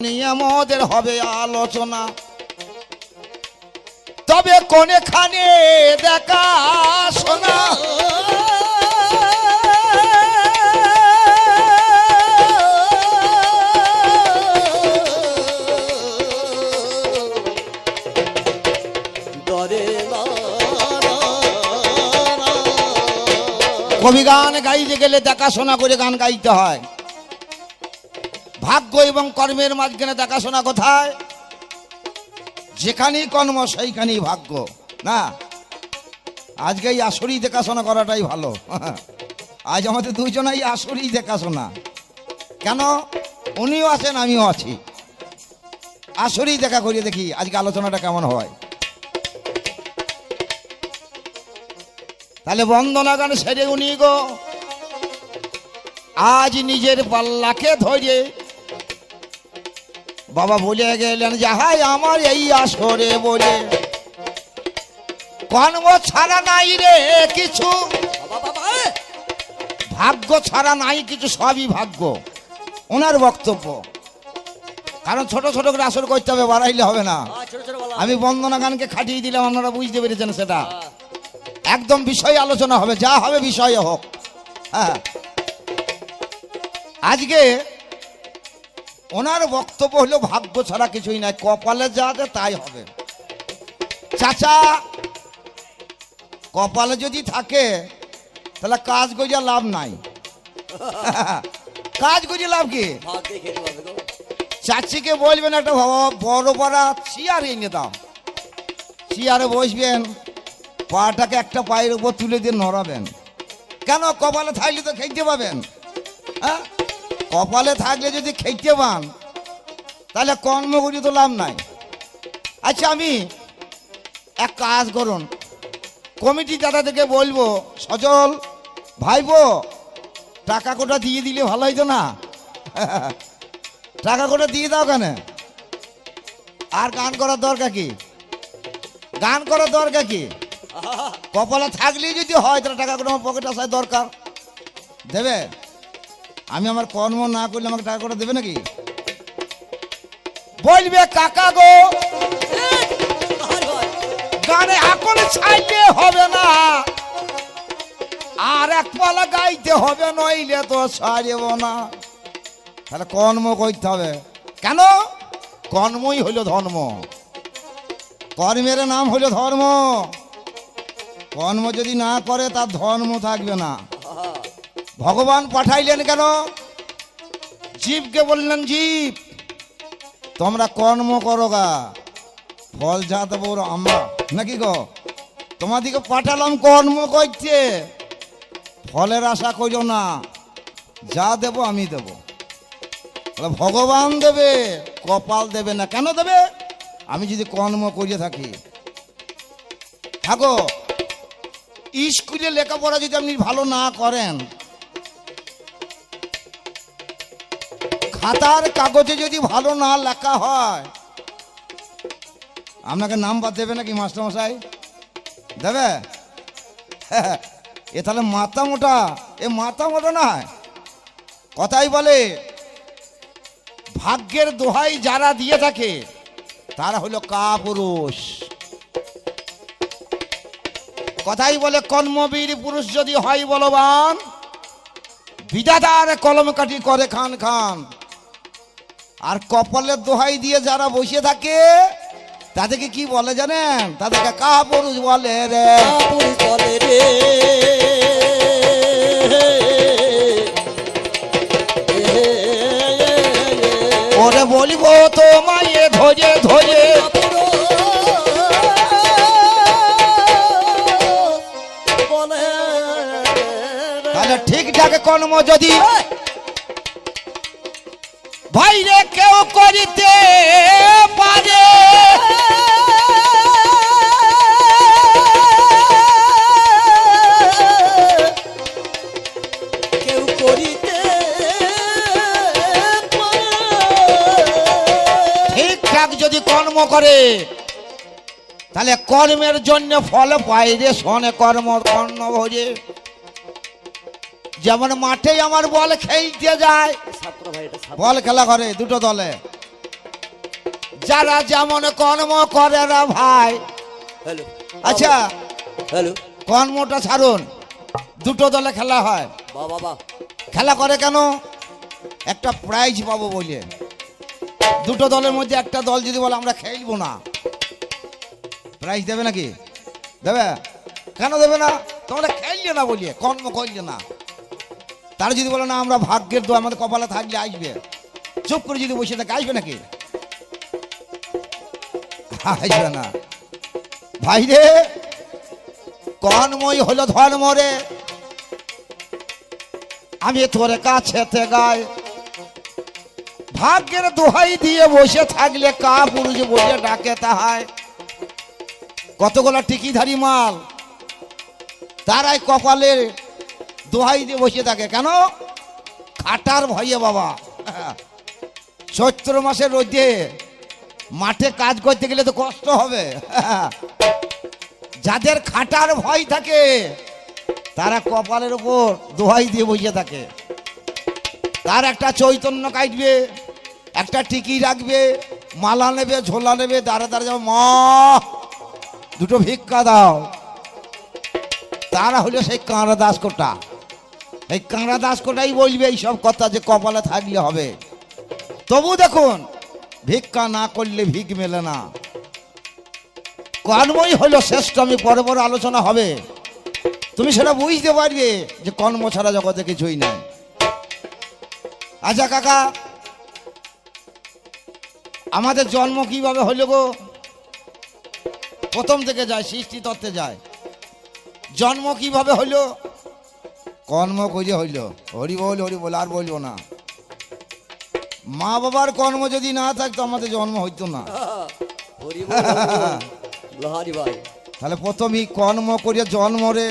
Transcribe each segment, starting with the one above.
নিয়ে আমাদের হবে আলোচনা, তবে কোনখানে দেখা শোনা কবি গান গাইতে গেলে দেখাশোনা করে গান গাইতে হয়। ভাগ্য এবং কর্মের মাঝখানে দেখাশোনা কোথায়? যেখানেই কর্ম সেইখানেই ভাগ্য না। আজকে এই আসরই দেখাশোনা করাটাই ভালো। আজ আমাদের দুইজনাই আসরই দেখাশোনা। কেন? উনিও আছেন, আমিও আছি। আসরই দেখা করিয়ে দেখি আজকে আলোচনাটা কেমন হয়। তাহলে বন্দনা গান সেরে উনি গো আজ নিজের পাল্লাকে ধরে বাবা বলে গেলেন যাহাই আমার এই আসরে বলে কর্ম ছাড়া নাই রে কিছু, ভাগ্য ছাড়া নাই কিছু, সবই ভাগ্য। ওনার বক্তব্য। কারণ ছোট ছোট করে আসর করতে হবে, বাড়াইলে হবে না। আমি বন্দনা গানকে খাটিয়ে দিলাম, আপনারা বুঝতে পেরেছেন সেটা। একদম বিষয় আলোচনা হবে, যা হবে বিষয় হোক। হ্যাঁ, আজকে ওনার বক্তব্য হলো ভাগ্য ছাড়া কিছুই নাই, কপালে যা আছে তাই হবে। চাচা, কপালে যদি থাকে তাহলে কাজ করিয়া লাভ নাই। কাজ করিয়া লাভ কি? চাচিকে বলবেন একটা বড় বড় চেয়ার এনে দাও, চেয়ারে বসবেন, পাটাকে একটা পায়ের উপর তুলে দিয়ে নড়াবেন। কেন? কপালে থাকলে তো খেতে পাবেন। হ্যাঁ, কপালে থাকলে যদি খেতে পান তাহলে কর্ম করি তো লাভ নাই। আচ্ছা, আমি এক কাজ করুন, কমিটি দাদাদেরকে বলবো, সজল ভাইবো টাকা কোটা দিয়ে দিলে ভালো হইতো না? টাকা কোটা দিয়ে দাও। কেন? আর গান করার দরকার কি? গান করার দরকার কি? কপালে থাকলেই যদি হয় তাহলে টাকা করে আমার পকেটে আসার দরকার। দেবে? আমি আমার কর্ম না করলে আমাকে টাকা করে দেবে নাকি? বলবে কাকা গো গানে এখন ছাইলে হবে না, আর এক পালা গাইতে হবে, নইলে তো সারিব না। তাহলে কর্ম করতে হবে। কেন? কর্মই হইল ধর্ম, কর্মের নাম হইল ধর্ম। কর্ম যদি না করে তার ধর্ম থাকবে না। ভগবান পাঠাইলেন কেন? জীবকে বললেন, জীব তোমরা কর্ম করো গা, ফল যা দেবো আমরা নাকি গো? তোমাদিকে পাঠালাম কর্ম করছে, ফলের আশা করিও না, যা দেব আমি দেব। ভগবান দেবে, কপাল দেবে না। কেন দেবে? আমি যদি কর্ম করিয়ে থাকি। থাকো, স্কুলে লেখাপড়া যদি আপনি ভালো না করেন, খাতার কাগজে যদি ভালো না লেখা হয়, আপনাকে নাম্বার দেবে নাকি মাস্টারমশাই? দেবে? এ তাহলে মাথা মোটা। এ মাথা মোটা না, কথাই বলে ভাগ্যের দোহাই যারা দিয়ে থাকে তারা হলো কাপুরুষ। কথাই বলে কর্মবীর পুরুষ যদি হয় বলবান, বিধাতার কলম কাটি করে খান খান। আর কপালের দোহাই দিয়ে যারা বসে থাকে তাদেরকে কি বলে জানেন? তাদেরকে কাপুরুষ বলে রে। ওরে বলিব তোমায় ধরে ধরে, তাহলে ঠিকঠাক কর্ম যদি বাইরে কেউ করিতে পারে, কেউ করিতে ঠিকঠাক যদি কর্ম করে তাহলে কর্মের জন্য ফল পায় রে। শোনে কর্ম কর্ণ ভরে। যেমন মাঠে আমার বল খেলতে যায়, বল খেলা করে দুটো দলে, যারা যেমন কর্ম করে রা ভাই। হ্যালো আচ্ছা হ্যালো কর্মটা ছাড়ুন, দুটো দলে খেলা হয়। বাবা বাবা খেলা করে কেন? একটা প্রাইজ পাবো বলে। দুটো দলের মধ্যে একটা দল যদি বলে আমরা খেলবো না, প্রাইজ দেবে নাকি? দেবে? কেন দেবে না? তোমরা খেললে না বলিয়ে, কর্ম করলে না। তারা যদি বলে না আমরা ভাগ্যের দোয়া, আমাদের কপালে থাকলে আসবে, চুপ করে যদি বসে থাকে আসবে নাকি? আসবে না ভাই রে। কর্মই হলো ধর্ম রে। আমি তোর কাছেতে গাই, ভাগ্যের দোহাই দিয়ে বসে থাকলে কা পুরুষ বসে ডাকে তাহায়। কতগুলো টিকিধারী মাল তারাই কপালের দোহাই দিয়ে বসে থাকে। কেন? খাটার ভয়ে বাবা। চৈত্র মাসের রোদে মাঠে কাজ করতে গেলে তো কষ্ট হবে। যাদের খাটার ভয় থাকে তারা কপালের উপর দোহাই দিয়ে বসে থাকে। তার একটা চৈতন্য কাটবে, একটা টিকি রাখবে, মালা নেবে, ঝোলা নেবে, দাঁড়ে দাঁড়ে যাবে, মা দুটো ভিক্ষা দাও। তারা হলো সেই কাঁড়া দাসকোটা। এই কাঁড়া দাসকোটাই বলবে এইসব কথা যে কপালে থাকলে হবে। তবু দেখুন, ভিক্ষা না করলে ভিক মেলে না। কর্মই হলো শ্রেষ্ঠ। আমি পরে পরে আলোচনা হবে, তুমি সেটা বুঝতে পারবে যে কর্ম ছাড়া জগতে কিছুই নাই। আচ্ছা কাকা, আমাদের জন্ম কিভাবে হইল গো? প্রথম থেকে যায়, সৃষ্টি তত্ত্বে যায়। জন্ম কিভাবে হইল? কর্ম করে হইল। হরি বল হরি বল, আর বলবো না। মা বাবার কর্ম যদি না থাকতো আমাদের জন্ম হইতো না। হরি বল লহারি ভাই। তাহলে প্রথমেই কর্ম করে জন্ম রে।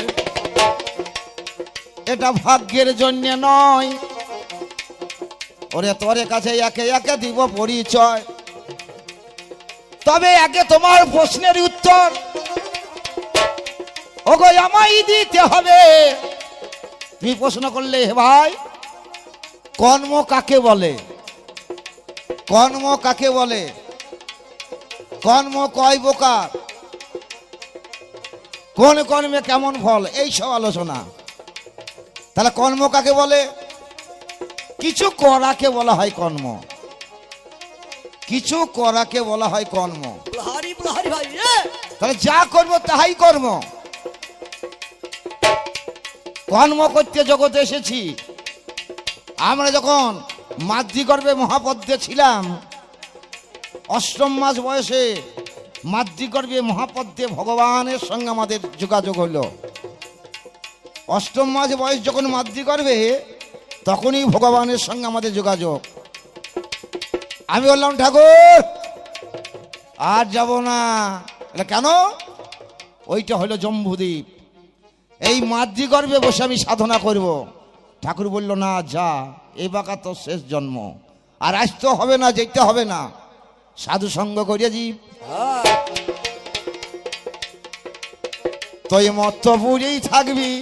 এটা ভাগ্যের জন্য নয়। ওরে তোরে কাছে একে একে দিব পরিচয়। তবে আগে তোমার প্রশ্নের উত্তর ওগো আমায় দিতে হবে। তুমি প্রশ্ন করলে হে ভাই, কর্ম কাকে বলে? কর্ম কাকে বলে? কর্ম কয় প্রকার? কোন কর্মে কেমন ফল? এই সব আলোচনা। তাহলে কর্ম কাকে বলে? কিছু করাকে বলা হয় কর্ম। কিছু করাকে বলা হয় কর্ম। লহারি লহারি ভাই। তাহলে যা করব তাহাই কর্ম। কর্ম করতে জগতে এসেছি। আমরা যখন মাতৃগর্ভে মহাপদ্মে ছিলাম, অষ্টম মাস বয়সে মাতৃগর্ভে মহাপদ্মে ভগবানের সঙ্গে আমাদের যোগাযোগ হলো। অষ্টম মাস বয়স যখন মাতৃগর্ভে, তখনই ভগবানের সঙ্গে আমাদের যোগাযোগ। আমি বললাম ঠাকুর আর যাব না। কেন? ওইটা হলো জম্বুদ্বীপ, এই মাতৃগর্ভে বসে আমি সাধনা করব। ঠাকুর বলল না, যা, এই বাঁকা তোর শেষ জন্ম, আর আসতে হবে না, যেতে হবে না, সাধু সঙ্গ করিয়া জীব। তুই মত বুঝেই থাকবি,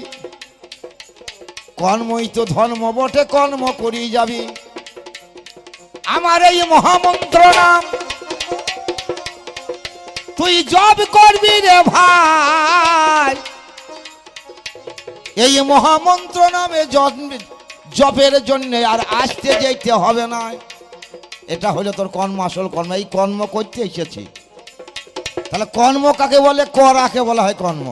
কর্মই তো ধর্ম বটে, কর্ম করিয়ে যাবি। আমার এই মহামন্ত্র নাম তুই জপ করবি রে ভাই। এই মহামন্ত্র নামে জপের জন্য আর আসতে যেতে হবে না। এটা হলো তোর কর্ম, আসল কর্ম। এই কর্ম করতে এসেছি। তাহলে কর্ম কাকে বলে? করাকে বলা হয় কর্ম।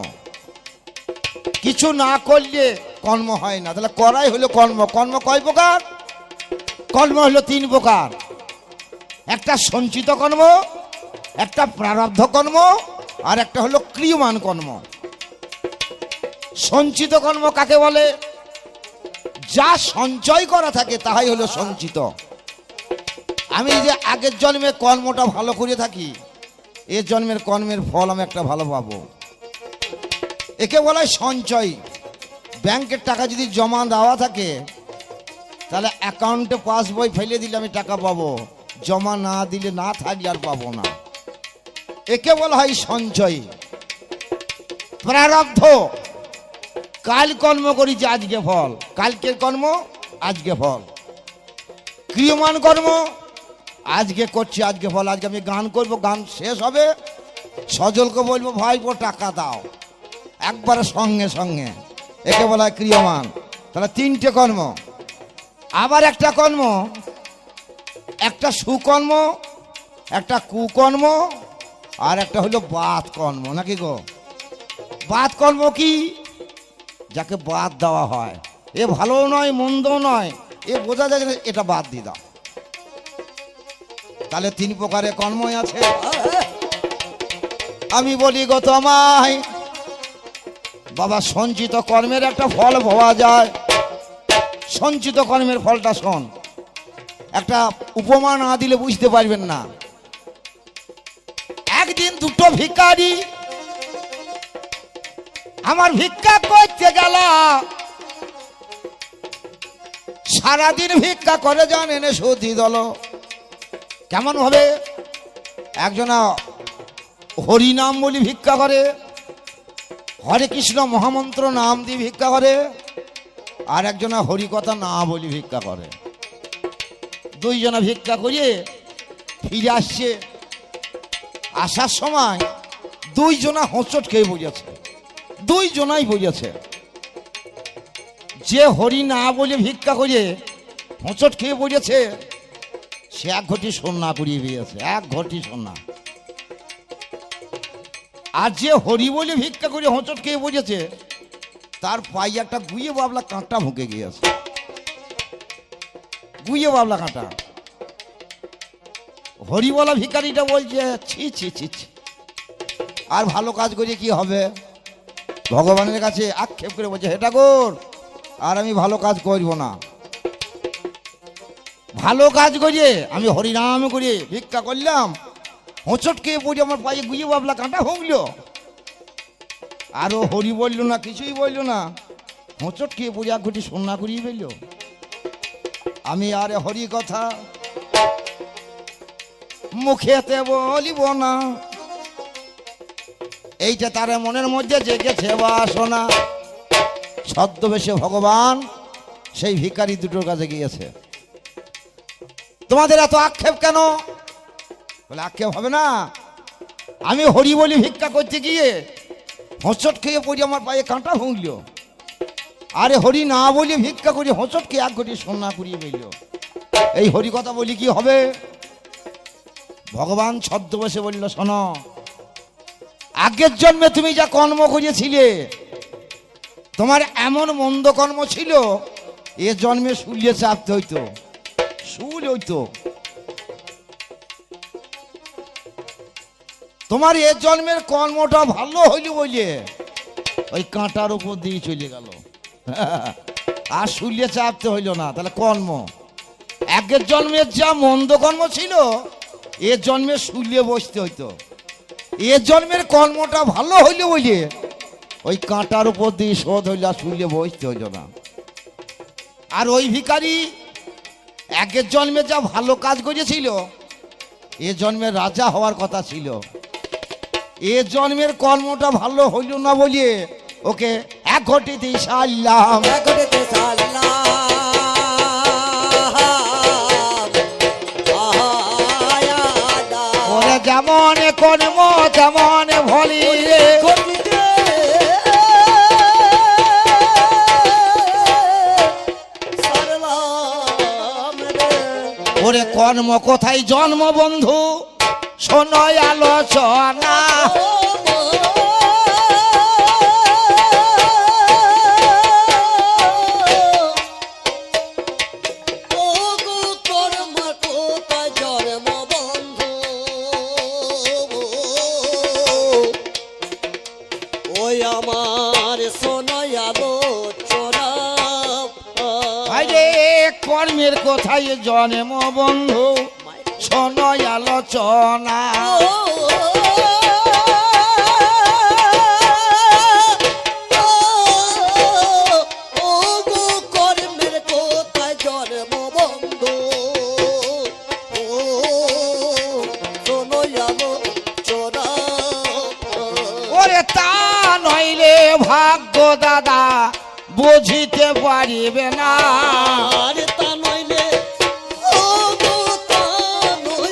কিছু না করলে কর্ম হয় না। তাহলে করাই হলো কর্ম। কর্ম কয় প্রকার? কর্ম হলো তিন প্রকার। একটা সঞ্চিত কর্ম, একটা প্রারব্ধ কর্ম, আর একটা হলো ক্রিয়মান কর্ম। সঞ্চিত কর্ম কাকে বলে? যা সঞ্চয় করা থাকে তাহাই হলো সঞ্চিত। আমি যে আগের জন্মে কর্মটা ভালো করে থাকি, এ জন্মের কর্মের ফল আমি একটা ভালো পাবো, একে বলা হয় সঞ্চয়। ব্যাংকের টাকা যদি জমা দেওয়া থাকে, তাহলে অ্যাকাউন্টে পাসবই ফেলে দিলে আমি টাকা পাবো, জমা না দিলে, না থাকলে আর পাবো না। একে বলা হয় সঞ্চয়। প্রারব্ধ, কাল কর্ম করেছি আজকে ফল, কালকের কর্ম আজকে ফল। ক্রিয়মান কর্ম, আজকে করছি, আজকে বল, আজকে আমি গান করব, গান শেষ হবে সজলকে বলবো ভাইপো টাকা দাও, একবারে সঙ্গে সঙ্গে। একে বলা হয় ক্রিয়মান। তাহলে তিনটে কর্ম। আবার একটা কর্ম, একটা সুকর্ম, একটা কুকর্ম, আর একটা হলো বাদ কর্ম, নাকি গো? বাদ কর্ম কি? যাকে বাদ দেওয়া হয়, এ ভালো নয় মন্দও নয়, এ বোঝা যায় না, এটা বাদ দিয়ে দাও। তাহলে তিন প্রকারের কর্মই আছে। আমি বলি গো তোমায় বাবা, সঞ্চিত কর্মের একটা ফল পাওয়া যায়। সঞ্চিত কর্মের ফলটা শোন, একটা উপমা না দিলে বুঝতে পারবেন না। একদিন দুটো ভিখারি আমার ভিক্ষা করতে গেল, সারাদিন ভিক্ষা করে যান, এনে সত্যি দল কেমন ভাবে? একজনা হরিনাম বলি ভিক্ষা করে, হরে কৃষ্ণ মহামন্ত্র নাম দিয়ে ভিক্ষা করে, আর একজনা হরিকথা না বলি ভিক্ষা করে। দুইজনা ভিক্ষা করিয়ে ফিরে আসছে, আসার সময় দুইজনা হোঁচট খেয়ে বুঝেছে, দুইজনাই বুঝেছে। যে হরি না বলে ভিক্ষা করে হোঁচট খেয়ে বুঝেছে, সে এক ঘটি সোনা কুড়িয়ে পেয়েছে, এক ঘটি সোনা। আর যে হরি বলে ভিক্ষা করে হোঁচট খেয়ে বুঝেছে, তার পায়ে একটা গুইয়ে বাবলা কাঁটা ঢুকে গিয়েছে, গুইয়ে বাবলা কাঁটা। হরিবলা ভিখারিটা বলছে ছি ছি ছি ছি, আর ভালো কাজ করে কি হবে? ভগবানের কাছে আক্ষেপ করে বলছে, হে ঠাকুর, আর আমি ভালো কাজ করব না। ভালো কাজ করিয়ে আমি হরিনাম করে ভিক্ষা করলাম, হোঁচট খেয়ে পড়ি আমার পায়ে গুইয়ে বাবলা কাঁটা ভুগলো, আর ও হরি বলল না, কিছুই বলল না, হোঁচট খেয়ে পড়ি এক ঘটি সোনা করিয়ে ফেলল। আমি আর হরি কথা মুখেতে বলিব না, এইটা তার মনের মধ্যে জেগেছে বাসনা। ছদ্মবেশে ভগবান সেই ভিখারি দুটোর কাছে গিয়েছে। তোমাদের এত আক্ষেপ কেন? বলে আক্ষেপ হবে না, আমি হরি বলি ভিক্ষা করতে গিয়ে হোঁচট খেয়ে পড়ি আমার পায়ে কাঁটা ভুগল, আরে হরি না বলি ভিক্ষা করি হোঁচট খেয়ে এক ঘটি সোনা কুড়িয়ে ফেলল। এই হরি কথা বলি কি হবে? ভগবান ছদ্মবেশে বলল, শোনো, আগের জন্মে তুমি যা কর্ম করেছিলে, তোমার এমন মন্দ কর্ম ছিল, এ জন্মে শুলিয়ে চাপতে হইতো, শুল হইতো। তোমার এ জন্মের কর্মটা ভালো হইল বলে ওই কাঁটার উপর দিয়ে চলে গেল, আর শুলিয়ে চাপতে হইল না। তাহলে কর্ম, আগের জন্মের যা মন্দ কর্ম ছিল, এ জন্মে শুলিয়ে বসতে হইতো। এ জন্মের কর্মটা ভালো হইল বলে ওই কাঁটার উপর দিয়ে শোধ হইল, আর শুলিয়ে বসতে হইল না। আর ওই ভিখারি আগের জন্মে যা ভালো কাজ করেছিল, এ জন্মের রাজা হওয়ার কথা ছিল, এ জন্মের কর্মটা ভালো হইল না বলিয়ে ওকে এক ঘটিতে সারলাম, এক ঘটিতে সারলাম। ওরে যেমন কর্ম তেমন ভলি রে, ওরে কর্ম কোথায় জন্ম বন্ধু, শোনয় আলোচনা। আমার শোনয় আলোচনা। আরে কর্মের কোথায় জন্ম বন্ধু, শোনয় আলোচনা। কর্মের কোথায় জন্ম বন্ধু, শোনয় আলোচনা। ওরে তা নইলে ভাগ্য দাদা বুঝিতে পারিবে না, আর তা নইলে, তা নইলে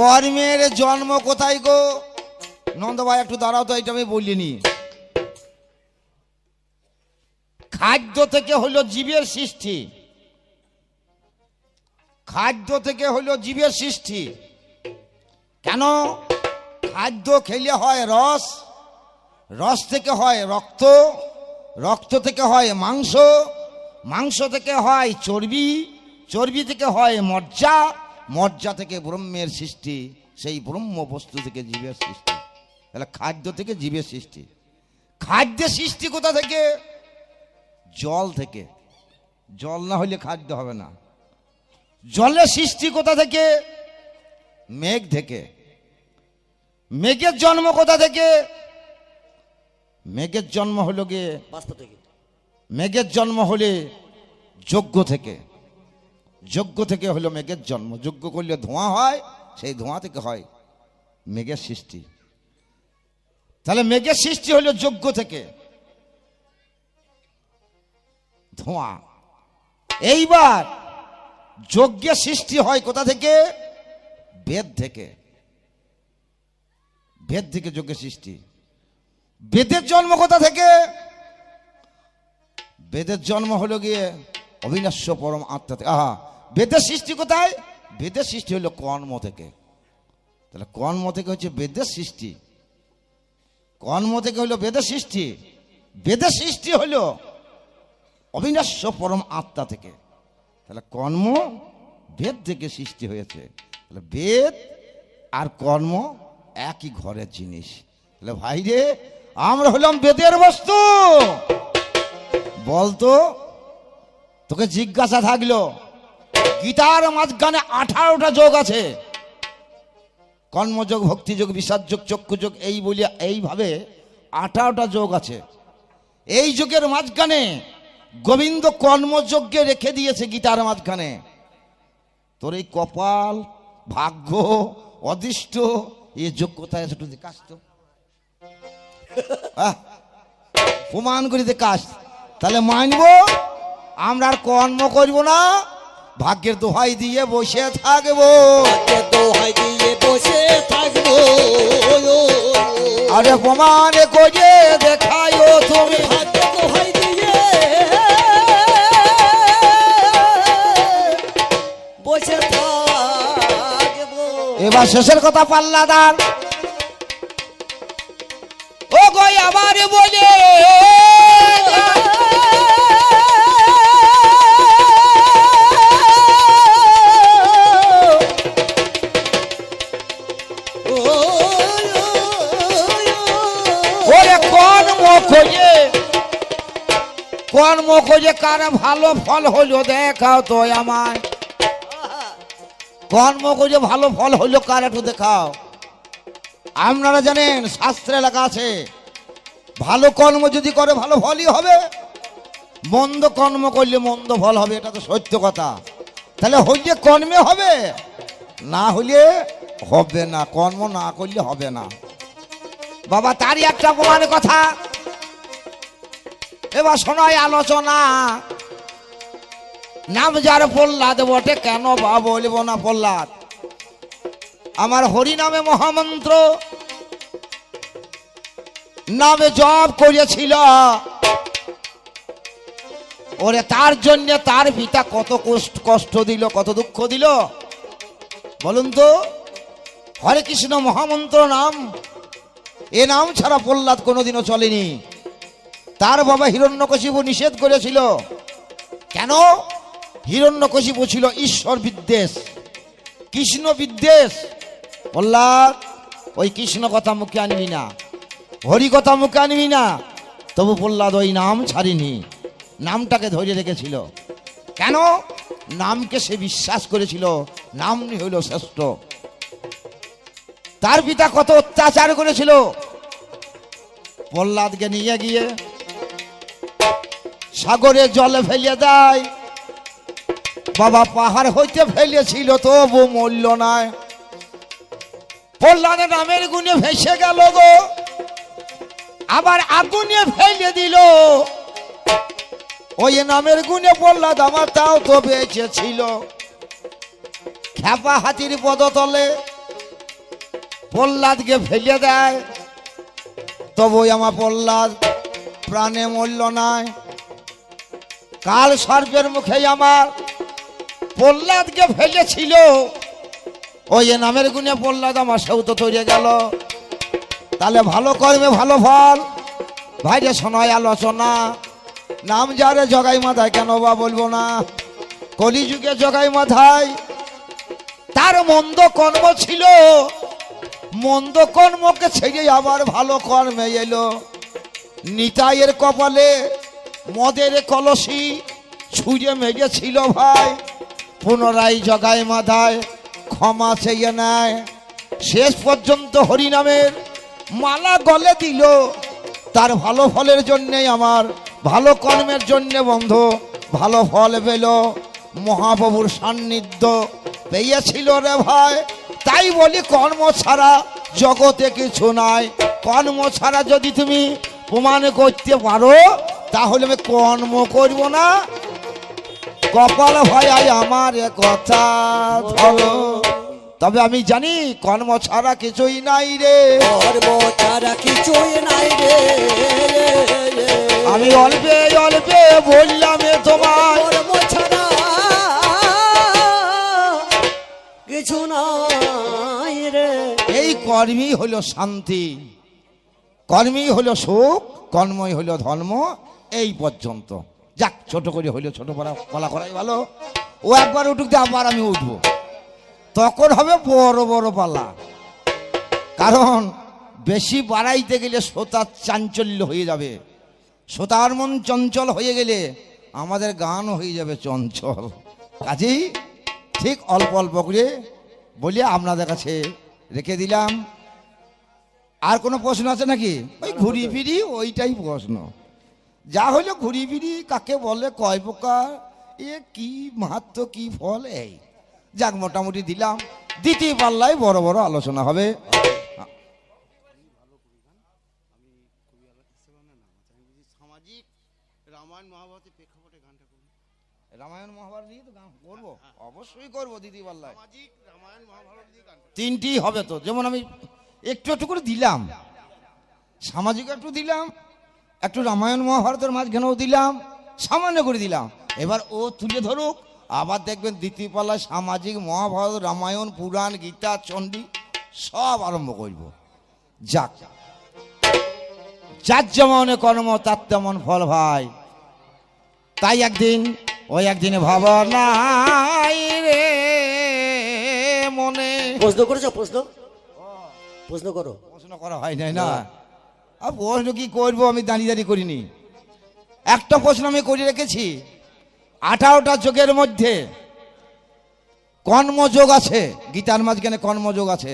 কর্মের জন্ম কোথায় গো? নন্দভাই একটু দাঁড়াও তো, এটা আমি বলিনি। খাদ্য থেকে হলো জীবের সৃষ্টি, খাদ্য থেকে হলো জীবের সৃষ্টি। কেন? খাদ্য খেলে হয় রস, রস থেকে হয় রক্ত, রক্ত থেকে হয় মাংস, মাংস থেকে হয় চর্বি, চর্বি থেকে হয় মজ্জা, মজ্জা থেকে ব্রহ্মের সৃষ্টি, সেই ব্রহ্ম বস্তু থেকে জীবের সৃষ্টি। তাহলে খাদ্য থেকে জীবের সৃষ্টি। খাদ্যের সৃষ্টি কোথা থেকে? জল থেকে। জল না হলে খাদ্য হবে না। জলের সৃষ্টি কোথা থেকে? মেঘ থেকে। মেঘের জন্ম কোথা থেকে? মেঘের জন্ম হলো গিয়ে বাষ্প থেকে। মেঘের জন্ম হলে যজ্ঞ থেকে। যজ্ঞ থেকে হলো মেঘের জন্ম। যজ্ঞ করলে ধোঁয়া হয়, সেই ধোঁয়া থেকে হয় মেঘের সৃষ্টি। তাহলে মেঘের সৃষ্টি হলো যজ্ঞ থেকে, ধোঁয়া। এইবার যজ্ঞের সৃষ্টি হয় কোথা থেকে? বেদ থেকে। বেদ থেকে যজ্ঞের সৃষ্টি। বেদের জন্ম কোথা থেকে? বেদের জন্ম হলো গিয়ে অবিনাশ্য পরম আত্মা থেকে। আহা, বেদের সৃষ্টি কোথায়? বেদের সৃষ্টি হলো কর্ম থেকে। তাহলে কর্ম থেকে হচ্ছে বেদের সৃষ্টি, কর্ম থেকে হলো বেদের সৃষ্টি। বেদের সৃষ্টি হলো অবিনাশ্য পরম আত্মা থেকে। তাহলে কর্ম বেদ থেকে সৃষ্টি হয়েছে। তাহলে বেদ আর কর্ম একই ঘরের জিনিস। তাহলে ভাই রে, আমরা হলাম বেদের বস্তু। বলতো, তোকে জিজ্ঞাসা থাকলো, গীতার মাঝখানে 18টা যোগ আছে। কর্মযোগ, ভক্তিযোগ, বিষাদযোগ, চক্ষুযোগ, এই বলিয়া এইভাবে 18টা যোগ আছে। এই যোগের মাঝখানে গোবিন্দ কর্মযজ্ঞে রেখে দিয়েছে গীতার মাঝখানে। তোর এই কপাল, ভাগ্য, অদৃষ্ট, এই যোগ কোথায় আছে একটু দেখাস তো। প্রমাণ করি দেখাস, তাহলে মানবো। আমরা আর কর্ম করবো না, ভাগ্যের দোহাই দিয়ে বসে থাকবো। দোহাই দিয়ে বসে থাকবো। আরে প্রমাণ করে দেখায়ো তুমি। ভাগ্য দোহাই দিয়ে বসে থাকবো। এবার শেষের কথা পাল্লা দান। ও গো আবার বলে কর্ম খোঁজে কার ভালো ফল হলো দেখাও তো আমায়। কর্ম খোঁজে ভালো ফল হলো কার একটু দেখাও। আপনারা জানেন শাস্ত্রে লেখা আছে, ভালো কর্ম যদি করে ভালো ফলই হবে, মন্দ কর্ম করলে মন্দ ফল হবে। এটা তো সত্য কথা। তাহলে হইলে কর্মে হবে, না হইলে হবে না। কর্ম না করলে হবে না বাবা। তারই একটা প্রমাণের কথা। এবার শোনায় আলোচনা। নাম যার প্রহ্লাদ বটে, কেন বা বলবো না প্রহ্লাদ। আমার হরি নামে মহামন্ত্র নামে জপ করেছিল। ওরে তার জন্য তার পিতা কত কষ্ট দিল, কত দুঃখ দিল বলুন তো। হরে কৃষ্ণ মহামন্ত্র নাম, এ নাম ছাড়া প্রহ্লাদ কোনোদিনও চলেনি। তার বাবা হিরণ্যকশিপু নিষেধ করেছিল। কেন? হিরণ্যকশিপু ছিল ঈশ্বর বিদ্বেষ, কৃষ্ণ বিদ্বেষ। প্রহ্লাদ, ওই কৃষ্ণ কথা মুখে আনবি না, হরি কথা মুখে আনবি না। তবু প্রহ্লাদ ওই নাম ছাড়িনি, নামটাকে ধরে রেখেছিল। কেন? নামকে সে বিশ্বাস করেছিল, নামই হইল শ্রেষ্ঠ। তার পিতা কত অত্যাচার করেছিল। প্রহ্লাদকে নিয়ে গিয়ে সাগরে জলে ফেলে দেয়। বাবা পাহাড় হইতে ফেলেছিল, তবু মরল না। প্রহ্লাদের নামের গুণে ভেসে গেল গো। আবার আগুনে ফেলে দিল। ওই নামের গুণে প্রহ্লাদ আমার তাও তো বেঁচে ছিল। খ্যাপা হাতির পদতলে প্রহ্লাদকে ফেলে দেয়, তবুই আমার প্রহ্লাদ প্রাণে মরল নাই। কাল সর্পের মুখে আমার প্রহ্লাদকে ফেলেছিল, ওই নামের গুণে প্রহ্লাদ আমার সেও তো তৈরি গেল। তাহলে ভালো কর্মে ভালো ফল। ভাইরে শোনায় আলোচনা, নাম যারে জগাই মাথায়, কেন বা বলবো না। কলিযুগে জগাই মাথায় তার মন্দ কর্ম ছিল, মন্দ কর্মকে ছেড়ে আবার ভালো কর্মে এলো। নিতাইয়ের কপালে মদের কলসি ছুঁড়ে মেরেছিল ভাই, পুনরায় জগাই মাথায় ক্ষমা চেয়ে নেয়। শেষ পর্যন্ত হরিনামের মালা গলে দিল, তার ভালো ফলের জন্যে, আমার ভালো কর্মের জন্যে বন্ধু ভালো ফল পেল। মহাপ্রভুর সান্নিধ্য পেয়েছিল রে ভাই। তাই বলি কর্ম ছাড়া জগতে কিছু নাই। কর্ম ছাড়া যদি তুমি প্রমাণ করতে পারো, তাহলে আমি কর্ম করব না। কপাল ভাই আমার এ কথা ধরো। তবে আমি জানি কর্ম ছাড়া কিছুই নাই রে, কর্ম ছাড়া কিছুই নাই রে। আমি অল্পে অল্পে বললাম এ তোমার, কর্ম ছাড়া কিছু নাই রে। এই কর্মই হলো শান্তি, কর্মই হলো সুখ, কর্মই হলো ধর্ম। এই পর্যন্ত যাক, ছোট করে হইলো, ছোট বলা করাই ভালো। ও একবার উঠুক দিয়ে আবার আমি উঠবো, তখন হবে বড় বড় পালা। কারণ বেশি বাড়াইতে গেলে শ্রোতার চাঞ্চল্য হয়ে যাবে, শ্রোতার মন চঞ্চল হয়ে গেলে আমাদের গানও হয়ে যাবে চঞ্চল। কাজেই ঠিক অল্প অল্প করে বলে আপনাদের কাছে রেখে দিলাম। আর কোনো প্রশ্ন আছে নাকি? ওই ঘুরি ফিরি ওইটাই প্রশ্ন। যা হলো ঘুরি ফিরি কাকে বলে, কয় প্রকার, এ কি মাহাত্ম, কি ফল, এই যাক মোটামুটি দিলাম। দ্বিতীয় পাল্লায় বড় বড় আলোচনা হবে। সামাজিক রামায়ণ মহাভারতের প্রেক্ষাপটে গানটা করুন। রামায়ণ মহাভারত দিয়ে তো গান করবো, অবশ্যই করবো দ্বিতীয় পাল্লায়। সামাজিক রামায়ণ মহাভারত দিয়ে গানটা তিনটি হবে তো, যেমন আমি একটু একটু করে দিলাম, সামাজিক একটু দিলাম, একটু রামায়ণ মহাভারতের মাঝখানেও দিলাম, সামান্য করে দিলাম। এবার ও তুলে ধরুক, আবার দেখবেন দ্বিতীয় পাল্লায় সামাজিক, মহাভারত, রামায়ণ, পুরাণ, গীতা, চণ্ডী সব আরম্ভ করব। যাক, যার যেমন কর্ম তার তেমন ফল ভাই। তাই একদিন ওই একদিনে ভাবনাই রে মনে। প্রশ্ন করেছো? প্রশ্ন প্রশ্ন করো। প্রশ্ন করা হয় নাই না। আর প্রশ্ন কি করবো, আমি দাঁড়িয়ে দাঁড়িয়ে করিনি। একটা প্রশ্ন আমি করে রেখেছি, 18টা যোগের মধ্যে কর্মযোগ আছে, গীতার মাঝখানে কর্মযোগ আছে।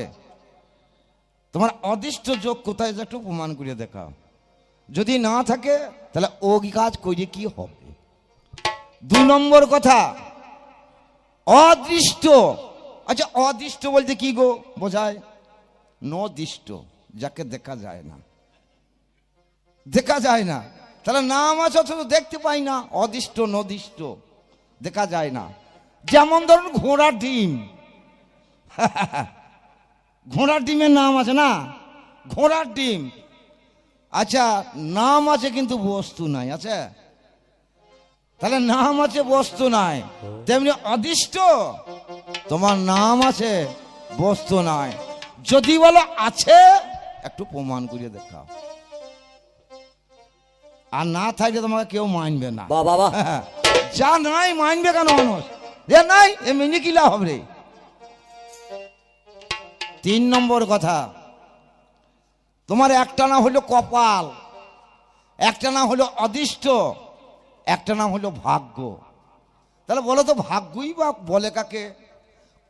তোমার অদৃষ্ট যোগ কোথায় একটু প্রমাণ করে দেখাও। যদি না থাকে তাহলে ও কাজ করে কি হবে। 2 নম্বর কথা, অদৃষ্ট। আচ্ছা, অদৃষ্ট বলতে কি গো বোঝায়? নদৃষ্ট, যাকে দেখা যায় না, দেখা যায় না। তাহলে নাম আছে অথচ দেখতে পাই না, অদৃষ্ট নদৃষ্ট, দেখা যায় না। যেমন ধরুন ঘোড়ার ডিম, ঘোড়ার ডিমের নাম আছে না, ঘোড়ার ডিম। আচ্ছা, নাম আছে কিন্তু বস্তু নাই, আছে? তাহলে নাম আছে বস্তু নাই, তেমনি অদৃষ্ট তোমার নাম আছে বস্তু নাই। যদি বলো আছে, একটু প্রমাণ করিয়ে দেখাও। আর না থাকলে তোমাকে কেউ মানবে না। বাবা যা নাই মানবে কেন মানুষ? এ নাই, এ মেনে কি লাভ হবে রে? 3 নম্বর কথা, তোমার একটা নাম হলো কপাল, একটা নাম হলো অদৃষ্ট, একটা নাম হলো ভাগ্য। তাহলে বলো তো, ভাগ্যই বা বলে কাকে,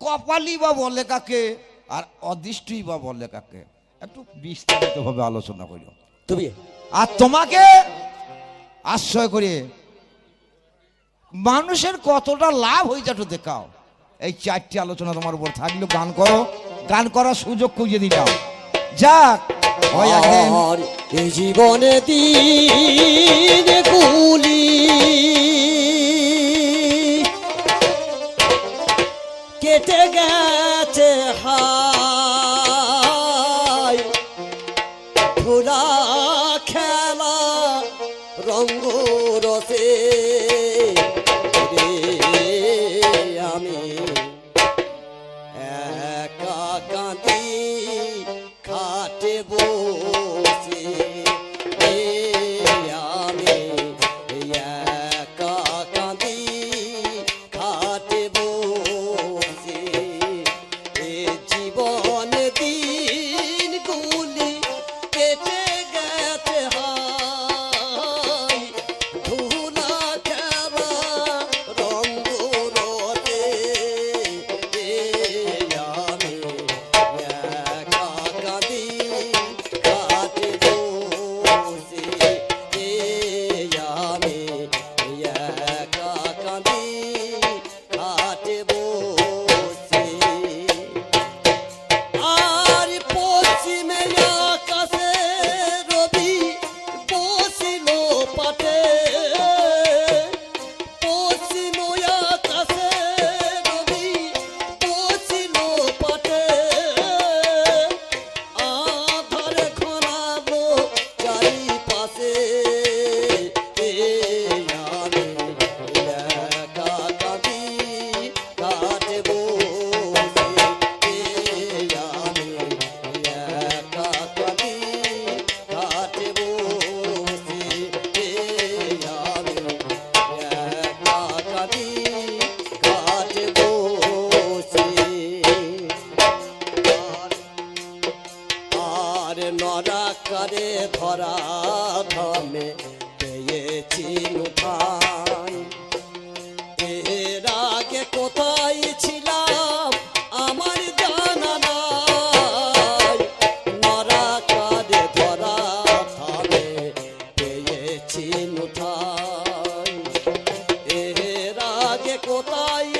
কপালই বা বলে কাকে, আর অদৃষ্টই বা বলে কাকে? একটু বিস্তারিতভাবে আলোচনা করি। তুমি আর তোমাকে আশ্রয় করে মানুষের কতটা লাভ হয়েছে একটু দেখাও। এই 4টি আলোচনা তোমার উপর থাকলো। গান করো, গান করার সুযোগ খুঁজে দিলাম। যাক, ওই একদিন আর এই জীবনে দিন গুলি কেটে গেছে হায় রঙ্গ রসে রে আমি একা কাঁদি খাটে বসে রে আমি একা কাঁদি খাটে বসে এ জীবন দিনগুলি কেটে গেছে হায় ধুলা খেলা রঙ্গ রতে আমি একা কাঁদি কাটে বসে আমি একা কাঁদি কাটে বসে আর পশ্চিমে আকাশে রবি বসিল পাটে পশ্চিম আকাশে রবি বসিল পাটে আধারে ঘনালো চারিপাশে আমি একা কাঁদি কাটে বসে আমি একা কাঁদি কাটে বসে আমি একা কাঁদি কাটে বসে আর নরাকারে ধরা ধামে পেয়েছি নুঠান এর আগে কোথায় ছিলাম আমার জানা নাই নরাকারে ধরা ধামে পেয়েছি নুঠান এর আগে কোথায়